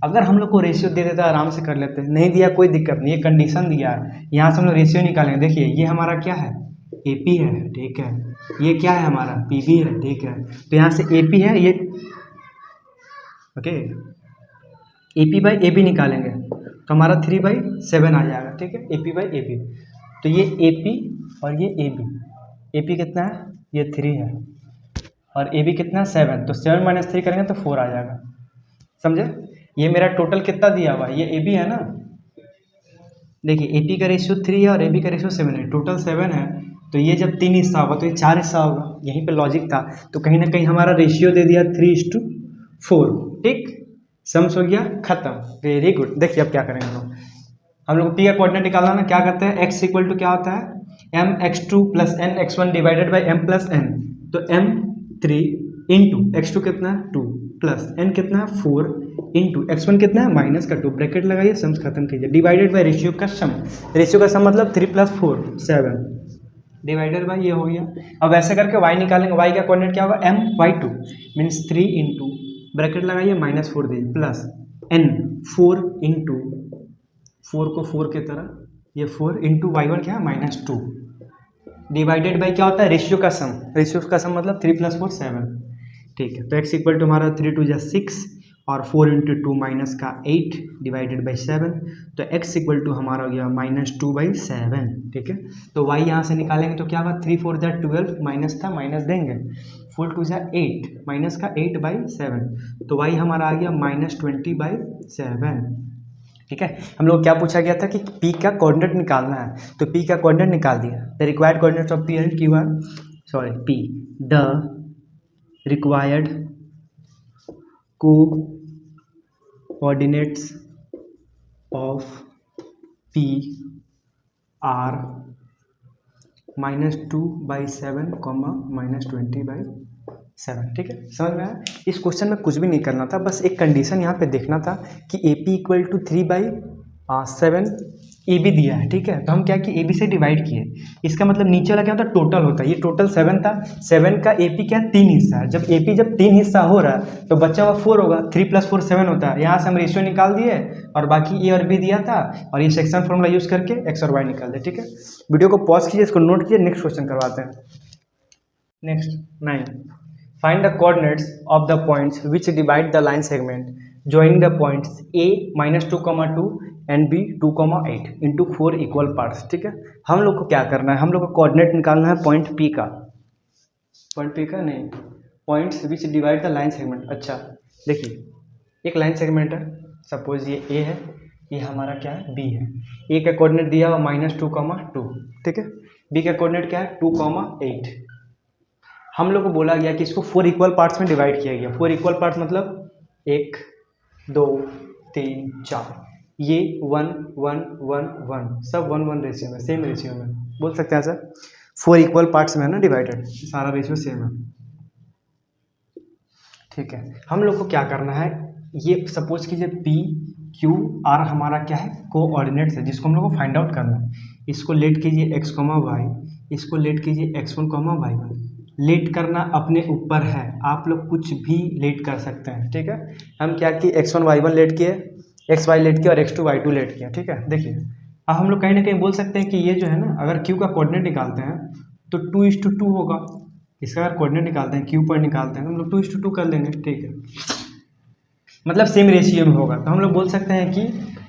अगर हम लोग को रेशियो दे देता है आराम से कर लेते हैं, नहीं दिया कोई दिक्कत नहीं, ये कंडीशन दिया है, यहाँ से हम लोग रेशियो निकालेंगे। देखिए ये हमारा क्या है AP है, ठीक है, ये क्या है हमारा PB है, ठीक है। तो यहाँ से AP है ये, ओके, AP/AB निकालेंगे तो हमारा 3/7 आ जाएगा, ठीक है, AP/AB। तो ये AP और ये AB, AP कितना है, ये 3 है, और AB कितना है 7, तो 7 - 3 करेंगे तो 4 आ जाएगा, समझे। ये मेरा टोटल कितना दिया हुआ है, ये AB है ना, देखिए AP का रेशियो 3 है और AB का रेशियो 7 है, टोटल 7 है, तो ये जब 3 हिस्सा होगा तो ये 4 हिस्सा होगा, यहीं पे लॉजिक था। तो कहीं ना कहीं हमारा रेशियो दे दिया 3:4, ठीक, सम्स हो गया खत्म, वेरी गुड। देखिए अब क्या करेंगे हम लोग P का कोऑर्डिनेट निकालना ना, क्या करते हैं, x इक्वल टू क्या होता है mx2 + nx1 divided by m+n, तो m3 इंटू x2 कितना है 2 प्लस n कितना है 4 इंटू x1 कितना है -2, ब्रैकेट लगाइए, सम्स खत्म कीजिए, डिवाइडेड बाई रेशियो का सम मतलब 3 + 4 7 डिवाइडेड बाई ये हो गया। अब ऐसे करके y निकालेंगे, y का कोऑर्डिनेट क्या होगा my2 मीन्स 3 इंटू ब्रैकेट लगाइए -4 दीजिए प्लस n 4 इंटू 4 को 4 की तरह, ये 4 इंटू y1 क्या है -2 डिवाइडेड बाई क्या होता है रेशियो का सम, रेशियो का सम मतलब 3 + 4 7, ठीक है। तो x इक्वल टू हमारा 3 × 2 = 6 और 4 × 2 -8 डिवाइडेड बाई 7, तो x इक्वल टू हमारा हो गया -2/7, ठीक है। तो y यहाँ से निकालेंगे तो क्या होगा 3 × 4 = 12, माइनस था माइनस देंगे, 4 × 2 = 8 माइनस का 8/7, तो y हमारा आ गया -20/7, ठीक है। हम लोग क्या पूछा गया था कि P का कोऑर्डिनेट निकालना है, तो P का कोऑर्डिनेट निकाल दिया। The required coordinates of P and Q are P the required coordinates of P are -2/7, -20/7, ठीक है। समझ में आया। इस क्वेश्चन में कुछ भी नहीं करना था, बस एक कंडीशन यहाँ पे देखना था कि AP = 3/7 AB दिया है, ठीक है। तो हम क्या कि AB से डिवाइड किए, इसका मतलब नीचे वाला क्या होता है टोटल होता है, ये टोटल 7 था, 7 का AP क्या 3 हिस्सा है, जब AP जब 3 हिस्सा हो रहा है तो बच्चा हुआ 4 होगा, 3 + 4 7 होता है। यहाँ से हम रेशियो निकाल दिए और बाकी A और B दिया था और ये सेक्शन फॉर्मूला यूज करके x और y निकाल दिए, ठीक है। वीडियो को पॉज कीजिए, इसको नोट कीजिए, नेक्स्ट क्वेश्चन करवाते हैं। Next 9, find the coordinates of the points which divide the line segment joining the points A -2, 2 and B 2, 8 into 4 equal parts, ठीक है। हम लोग को क्या करना है, हम लोग को कोऑर्डिनेट निकालना है पॉइंट P का, पॉइंट P का नहीं, points which divide the line segment. अच्छा देखिए एक लाइन सेगमेंट है, सपोज ये A है, ये हमारा क्या है B है। A का कोऑर्डिनेट दिया हुआ -2, 2, ठीक है। B का कोऑर्डिनेट क्या है 2, 8। हम लोग को बोला गया कि इसको 4 इक्वल पार्ट्स में डिवाइड किया गया। 4 इक्वल पार्ट्स मतलब 1 2 3 4, ये 1 1 1 1 सब 1 1 रेशियो में, सेम रेशियो में बोल सकते हैं सर। 4 इक्वल पार्ट्स में है ना डिवाइडेड, सारा रेशियो सेम है, ठीक है। हम लोग को क्या करना है, ये सपोज कीजिए P Q R हमारा क्या है कोऑर्डिनेट्स है, जिसको हम लोग को फाइंड आउट करना है। इसको लेट कीजिए x, y, इसको लेट कीजिए x1, y1। लेट करना अपने ऊपर है, आप लोग कुछ भी लेट कर सकते हैं, ठीक है। हम क्या कि x1 y1 लेट किए, xy लेट किया और x2 y2 लेट किया, ठीक है। देखिए अब हम लोग कहीं ना कहीं बोल सकते हैं कि ये जो है ना, अगर q का कोऑर्डिनेट निकालते हैं तो 2:2 होगा। इसका अगर कोऑर्डिनेट निकालते हैं q पर निकालते हैं तो हम लोग 2:2 कर लेंगे, ठीक है। मतलब सेम रेशियो में होगा, तो हम लोग बोल सकते हैं कि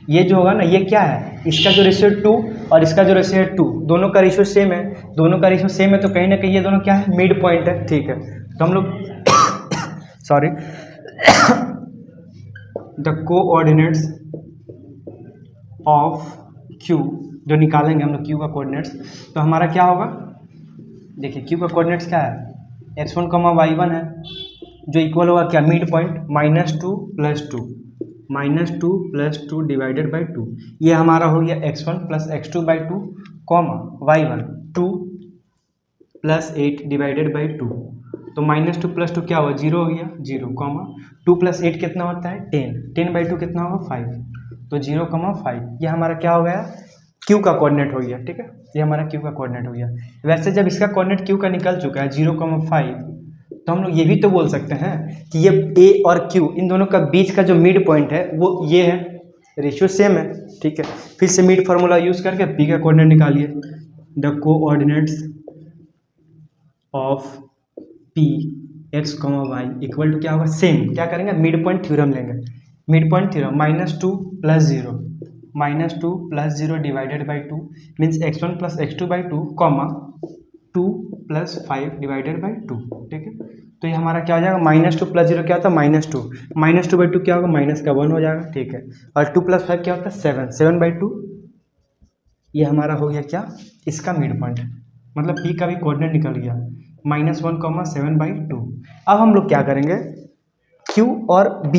ये जो होगा ना, ये क्या है, इसका जो रेशियो 2 और इसका जो रेशियो है 2, दोनों का रेशियो सेम है, दोनों का रेशियो सेम है, तो कहीं ना कहीं ये दोनों क्या है मिड पॉइंट है, ठीक है। तो हम लोग sorry the coordinates of Q जो निकालेंगे हम लोग Q का कोऑर्डिनेट्स, तो हमारा क्या होगा, देखिए Q का कोऑर्डिनेट्स क्या है x1, y1 है, जो इक्वल होगा क्या मिड पॉइंट -2 + 2 -2 डिवाइडेड बाई 2, ये हमारा हो गया x1 + x2/2 y1 2 + 8 divided by 2, तो -2 + 2 क्या हुआ 0 हो गया 0, 2 + 8 कितना होता है 10, 10/2 कितना होगा 5, तो 0, 5, ये हमारा क्या हो गया Q का कोऑर्डिनेट हो गया, ठीक है। ये हमारा Q का कोऑर्डिनेट हो गया। वैसे जब इसका कोऑर्डिनेट Q का निकल चुका है 0, 5, तो हम लोग ये भी तो बोल सकते हैं कि ये A और Q इन दोनों का बीच का जो मिड पॉइंट है वो ये है, रेशियो सेम है, ठीक है। फिर से मिड फार्मूला यूज करके P का कोऑर्डिनेट निकालिए, the coordinates of P x, y equal to क्या होगा सेम, क्या करेंगे मिड पॉइंट थ्योरम लेंगे, mid point theorem -2 + 0 -2 + 0 divided by 2 means x1 + x2/2 2 + 5 divided by 2, ठीक है। तो ये हमारा क्या हो जाएगा -2 + 0 क्या होता है -2, -2/2 क्या होगा -1 हो जाएगा, ठीक है। और 2 + 5 क्या होता है 7, 7/2, ये हमारा हो गया क्या इसका मिड पॉइंट, मतलब P का भी कोऑर्डिनेट निकल गया -1, 7/2। अब हम लोग क्या करेंगे, Q और B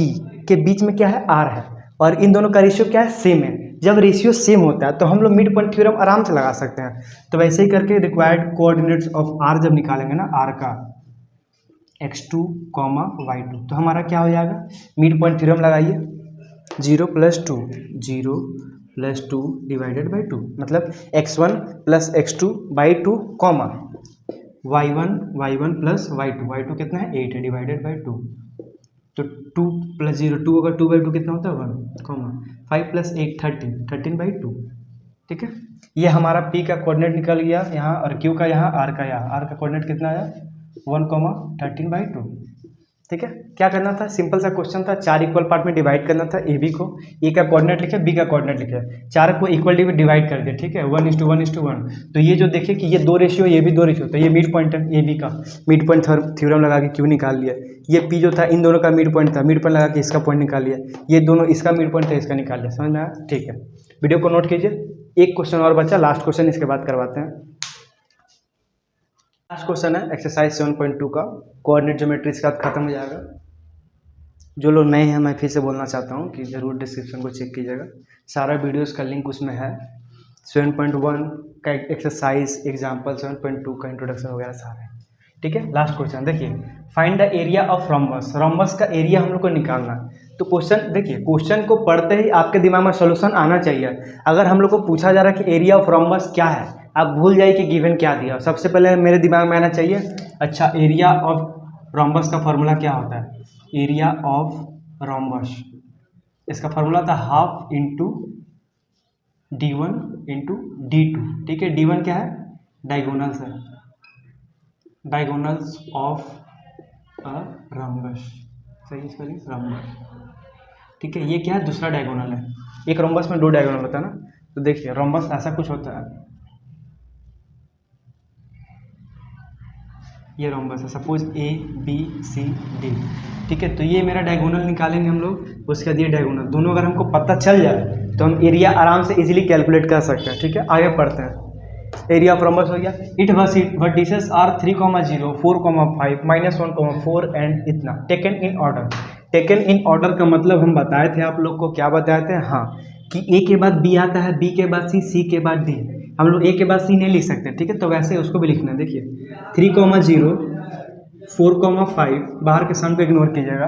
के बीच में क्या है R है और इन दोनों का रेशियो क्या है सेम है। जब रेशियो सेम होता है तो हम लोग मिड पॉइंट थ्योरम आराम से लगा सकते हैं। तो वैसे ही करके रिक्वायर्ड कोऑर्डिनेट्स ऑफ R जब निकालेंगे ना, R का x2, y2, तो हमारा क्या हो जाएगा मिड पॉइंट थ्योरम लगाइए, 0 + 2 0 + 2 डिवाइडेड बाई 2, मतलब x1 + x2/2 y1 + y2 कितना है 8 डिवाइडेड बाई 2, तो 2 + 0 2 होगा, 2/2 कितना होता है 1, कॉमा 5 + 8 13/2। ठीक है, ये हमारा P का कोऑर्डिनेट निकल गया यहाँ, और Q का यहाँ, R का यहाँ। R का कोऑर्डिनेट कितना आया 1, 13/2। ठीक है, क्या करना था, सिंपल सा क्वेश्चन था, 4 इक्वल पार्ट में डिवाइड करना था। ए बी को, ए का कोऑर्डिनेट लिखे, बी का कोऑर्डिनेट लिखे, 4 को इक्वली में डिवाइड कर दिया। ठीक है, 1:1:1। तो ये जो देखिए कि ये 2 रेशियो, ये भी 2 रेशियो, तो ये मिड पॉइंट है ए बी का। मिड पॉइंट थ्योरम लगा के क्यों निकाल लिया। ये पी जो था इन दोनों का मिड पॉइंट था, मिड पॉइंट लगा के इसका पॉइंट निकाल लिया। ये दोनों इसका मिड पॉइंट था, इसका निकाल लिया। समझ में आया? ठीक है, वीडियो को नोट कीजिए। एक क्वेश्चन और बचा, लास्ट क्वेश्चन, इसके बाद करवाते हैं। लास्ट क्वेश्चन है एक्सरसाइज 7.2 का, कोऑर्डिनेट ज्योमेट्री, इसके बाद खत्म हो जाएगा। जो लोग नए हैं, मैं फिर से बोलना चाहता हूँ कि ज़रूर डिस्क्रिप्शन को चेक कीजिएगा, सारा वीडियोस का लिंक उसमें है। 7.1 का एक्सरसाइज, एग्जाम्पल 7.2 का इंट्रोडक्शन वगैरह सारे। ठीक है, लास्ट क्वेश्चन देखिए, find the area of rhombus. Rhombus का एरिया हम लोग को निकालना। तो क्वेश्चन देखिए, क्वेश्चन को पढ़ते ही आपके दिमाग में सोल्यूशन आना चाहिए। अगर हम लोग को पूछा जा रहा है कि एरिया ऑफ रोम्बस क्या है, आप भूल जाइए कि गिवन क्या दिया। सबसे पहले मेरे दिमाग में आना चाहिए, अच्छा एरिया ऑफ रोम्बस का फॉर्मूला क्या होता है। एरिया ऑफ रोम्बस, इसका फॉर्मूला था half into d1 into d2। ठीक है, d1 क्या है, डायगोनल्स है, डायगोनल्स ऑफ अ रोम्बस, सही स्पेलिंग रोम्बस। ठीक है, ये क्या है, दूसरा डायगोनल है। एक रोम्बस में 2 डायगोनल होता है ना, तो देखिए रोम्बस ऐसा कुछ होता है, ये रोम्बस है, सपोज ABCD। ठीक है, तो ये मेरा डायगोनल निकालेंगे हम लोग, उसके बाद ये डायगोनल, दोनों अगर हमको पता चल जाए तो हम एरिया आराम से इजीली कैलकुलेट कर सकते हैं। ठीक है, आगे पढ़ते हैं। एरिया ऑफ रोम्बस हो गया, इट वर्टिसेस आर 3,0, 4,5, -1,4 एंड इतना, taken in order. Taken in order का मतलब हम बताए थे आप लोग को, क्या बताए थे, हाँ, कि ए के बाद बी आता है, बी के बाद सी के बाद डी। हम लोग ए के बाद सी नहीं लिख सकते। ठीक है, तो वैसे उसको भी लिखना है। देखिए 3,0, 4,5, बाहर के सम को इग्नोर कीजिएगा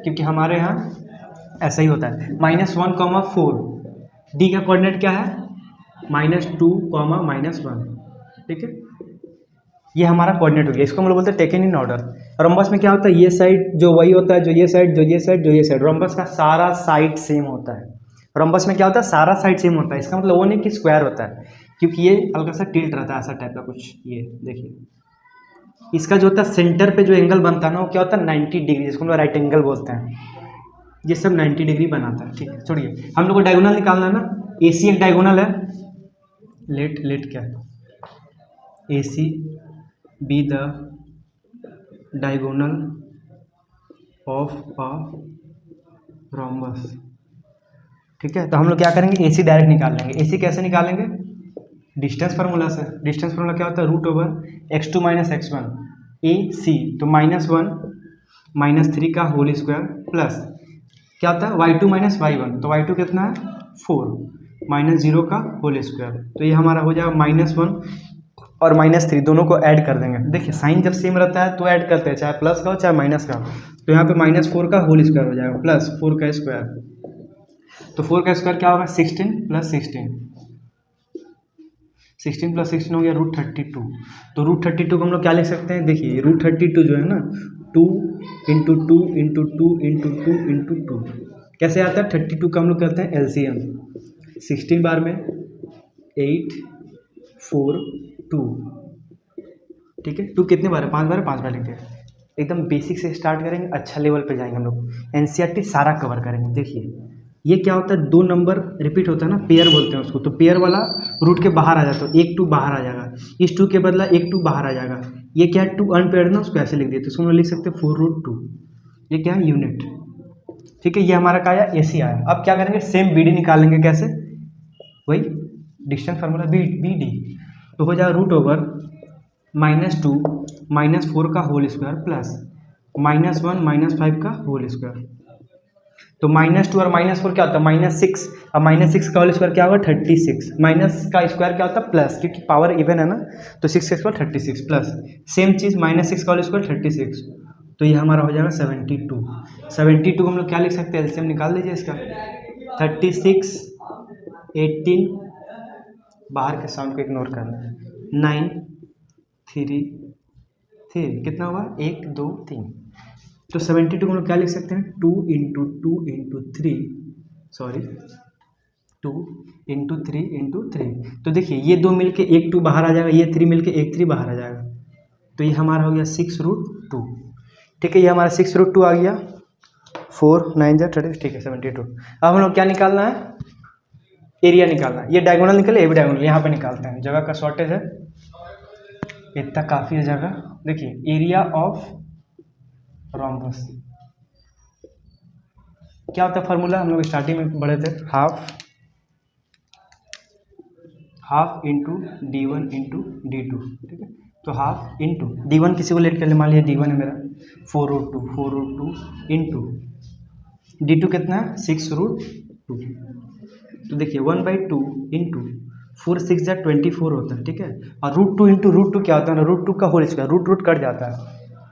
क्योंकि हमारे यहाँ ऐसा ही होता है। -1,4, डी का कोऑर्डिनेट क्या है, -2, -1। ठीक है, ये हमारा कोऑर्डिनेट हो गया, इसको हम लोग बोलते हैं टेकन इन ऑर्डर। रोम्बस में क्या होता है, ये साइड जो वही होता है, जो ये साइड, जो ये साइड, जो ये साइड। रोम्बस का सारा साइड सेम होता है। रोम्बस में क्या होता है, सारा साइड सेम होता है। इसका मतलब वो नहीं कि स्क्वायर होता है, क्योंकि ये हल्का सा टिल्ट रहता है, ऐसा टाइप का कुछ। ये देखिए, इसका जो होता है सेंटर पे जो एंगल बनता है ना, वो क्या होता है 90 डिग्री, जिसको हम लोग राइट एंगल बोलते हैं। ये सब 90 डिग्री बनाता है। ठीक है, छोड़िए, हम लोग को डायगोनल निकालना है ना। AC एक डायगोनल है, लेट क्या है, AC be the diagonal of a rhombus. ठीक है, तो हम लोग क्या करेंगे, AC डायरेक्ट निकाल लेंगे। AC कैसे निकालेंगे, डिस्टेंस फार्मूला से। डिस्टेंस फार्मूला क्या होता है, √x2 - x1। AC तो -1 - 3 का होल स्क्वायर, प्लस क्या होता है y2 - y1, तो y2 कितना है 4, -0 का होल स्क्वायर। तो ये हमारा हो जाएगा -1 और -3, दोनों को ऐड कर देंगे। देखिए साइन जब सेम रहता है तो ऐड करते हैं, चाहे प्लस का हो चाहे माइनस का हो। तो यहाँ पे -4 का होल स्क्वायर हो जाएगा, प्लस 4 का स्क्वायर। तो 4 का स्क्वायर क्या होगा, 16 + 16, 16 + 16 हो गया √32। तो √32 को हम लोग क्या लिख सकते हैं, देखिए √32 जो है ना, 2 × 2 × 2 × 2 × 2 कैसे आता है, 32 का हम लोग करते हैं LCM। 16 बार में 8, 4, 2। ठीक है, 2 कितने बार है, 5 बार है, 5 बार लिखते हैं। एकदम बेसिक से स्टार्ट करेंगे, अच्छा लेवल पे जाएंगे हम लोग, NCERT सारा कवर करेंगे। देखिए ये क्या होता है, 2 नंबर रिपीट होता है ना, पेयर बोलते हैं उसको। तो पेयर वाला रूट के बाहर आ जाता है, 1 2 बाहर आ जाएगा, इस 2 के बदला 1 2 बाहर आ जाएगा। ये क्या है, 2 अनपेयर्ड ना, उसको ऐसे लिख दिए, तो इसको हम लोग लिख सकते हैं 4√2। ये क्या है, यूनिट। ठीक है, ये हमारा क्या आया, AC आया। अब क्या करेंगे, सेम BD निकालेंगे। कैसे, वही डिस्टेंस फार्मूला BD। तो हो जाएगा √2 -4 का होल स्क्वायर, प्लस -1 -5 का होल स्क्वायर। तो -2 और -4 क्या होता है, -6, और -6 का होल स्क्वायर क्या होगा 36, माइनस का स्क्वायर क्या होता है प्लस, क्योंकि पावर इवन है ना, तो 6 का स्क्वायर 36, प्लस सेम चीज़ -6 का होल स्क्वायर 36। तो ये हमारा हो जाएगा 72। 72 हम लोग क्या लिख सकते हैं, एलसीएम निकाल लीजिए इसका। 36, 18, बाहर के साउंड को इग्नोर करना है, 9, 3, 3 कितना हुआ, 1 2 3, तो 72 को हम लोग क्या लिख सकते हैं, 2 × 2 × 3, सॉरी 2 × 3 × 3। तो देखिए ये 2 मिलके एक 2 बाहर आ जाएगा, ये 3 मिलके एक 3 बाहर आ जाएगा, तो ये हमारा हो गया 6√2। ठीक है, ये हमारा 6√2 आ गया। 4 9 जा 30, ठीक है 72। अब हम लोग क्या निकालना है, एरिया निकालना है। ये डायगोनल निकले, ये भी डायगोनल, यहाँ पे निकालते हैं, जगह का शॉर्टेज है, इतना काफ़ी है जगह। देखिए एरिया ऑफ रोम्बस क्या होता है फार्मूला, हम लोग स्टार्टिंग में पढ़े थे, half into D1 into D2। ठीक है, तो हाफ इंटू D1 किसी को लेट कर ले, मान लिया D1 है मेरा 4√2 इंटू D2 कितना है 6√2। तो देखिए 1/2 इंटू 4 6 जा 24 होता है। ठीक है, और √2 इंटू √2 क्या होता है ना, √2 का होल स्क्वायर, रूट कट जाता है,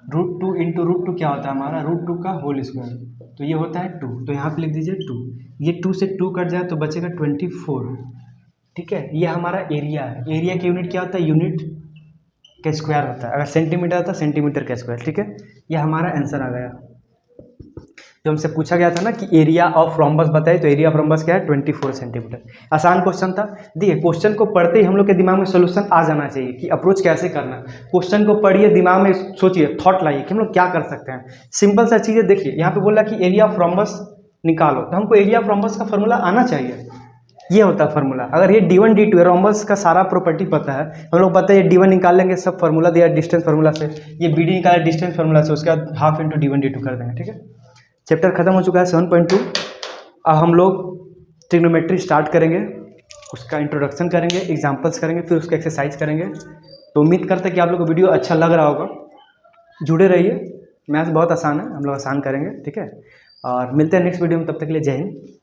√2 इंटू √2 क्या होता है हमारा, √2 का होल स्क्वायर, तो ये होता है 2। तो यहाँ पे लिख दीजिए 2, ये 2 से 2 कट जाए तो बचेगा 24। ठीक है, ये हमारा एरिया है। एरिया की यूनिट क्या होता है, यूनिट का स्क्वायर होता है, अगर सेंटीमीटर आता है सेंटीमीटर का स्क्वायर। ठीक है, ये हमारा आंसर आ गया। जो हमसे पूछा गया था ना कि एरिया ऑफ रोम्बस बताइए, तो एरिया ऑफ रोम्बस क्या है, 24 सेंटीमीटर। आसान क्वेश्चन था। देखिए क्वेश्चन को पढ़ते ही हम लोग के दिमाग में सोल्यूशन आ जाना चाहिए कि अप्रोच कैसे करना। क्वेश्चन को पढ़िए, दिमाग में सोचिए, थॉट लाइए कि हम लोग क्या कर सकते हैं। सिंपल सा चीज़ें देखिए, यहाँ पे बोला कि एरिया ऑफ रोम्बस निकालो, तो हमको एरिया ऑफ रोम्बस का फॉर्मूला आना चाहिए। ये होता है फार्मूला। अगर ये D1 D2 है, रोम्बस का सारा प्रॉपर्टी पता है, हम लोग पता है ये D1 निकाल लेंगे, सब फार्मूला दिया डिस्टेंस फार्मूला से, ये BD निकाला डिस्टेंस फार्मूला से, उसके बाद हाफ इंटू D1 D2 कर देंगे। ठीक है, चैप्टर खत्म हो चुका है 7.2। अब हम लोग ट्रिग्नोमेट्री स्टार्ट करेंगे, उसका इंट्रोडक्शन करेंगे, एग्जाम्पल्स करेंगे, फिर उसका एक्सरसाइज करेंगे। तो उम्मीद करते हैं कि आप लोग को वीडियो अच्छा लग रहा होगा, जुड़े रहिए। मैथ्स बहुत आसान है, हम लोग आसान करेंगे। ठीक है, और मिलते हैं नेक्स्ट वीडियो में, तब तक के लिए जय हिंद।